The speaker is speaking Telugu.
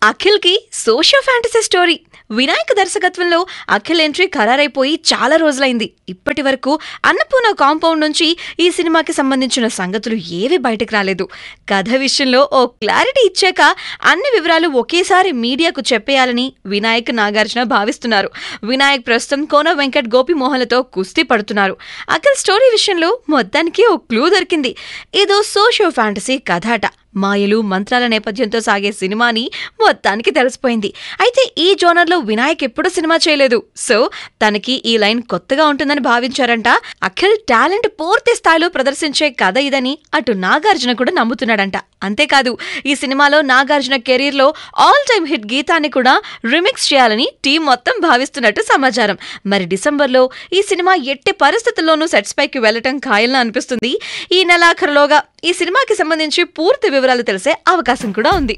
అఖిల్ కి సోషియో ఫ్యాంటసీ స్టోరీ. వినాయక్ దర్శకత్వంలో అఖిల్ ఎంట్రీ ఖరారైపోయి చాలా రోజులైంది. ఇప్పటి వరకు అన్నపూర్ణ కాంపౌండ్ నుంచి ఈ సినిమాకి సంబంధించిన సంగతులు ఏవి బయటకు రాలేదు. కథ విషయంలో ఓ క్లారిటీ ఇచ్చాక అన్ని వివరాలు ఒకేసారి మీడియాకు చెప్పేయాలని వినాయక్, నాగార్జున భావిస్తున్నారు. వినాయక్ ప్రస్తుతం కోన వెంకట్, గోపిమోహన్లతో కుస్తీ పడుతున్నారు. అఖిల్ స్టోరీ విషయంలో మొత్తానికి ఓ క్లూ దొరికింది. ఏదో సోషియో ఫ్యాంటసీ కథాట. మాయలు, మంత్రాల నేపథ్యంతో సాగే సినిమాని మొత్తానికి తెలిసిపోయింది. అయితే ఈ జోనర్లో వినాయక్ ఎప్పుడూ సినిమా చేయలేదు. సో తనకి ఈ లైన్ కొత్తగా ఉంటుందని భావించారంట. అఖిల్ టాలెంట్ పూర్తి స్థాయిలో ప్రదర్శించే కథ ఇదని అటు నాగార్జున కూడా నమ్ముతున్నాడంట. అంతేకాదు, ఈ సినిమాలో నాగార్జున కెరీర్ లో ఆల్ టైమ్ హిట్ గీతాన్ని కూడా రిమిక్స్ చేయాలని టీం మొత్తం భావిస్తున్నట్టు సమాచారం. మరి డిసెంబర్లో ఈ సినిమా ఎట్టి పరిస్థితుల్లోనూ సెట్స్ పైకి వెళ్లటం ఖాయంలా అనిపిస్తుంది. ఈ నెలాఖరులోగా ఈ సినిమాకి సంబంధించి పూర్తి వివరాలు తెలిసే అవకాశం కూడా ఉంది.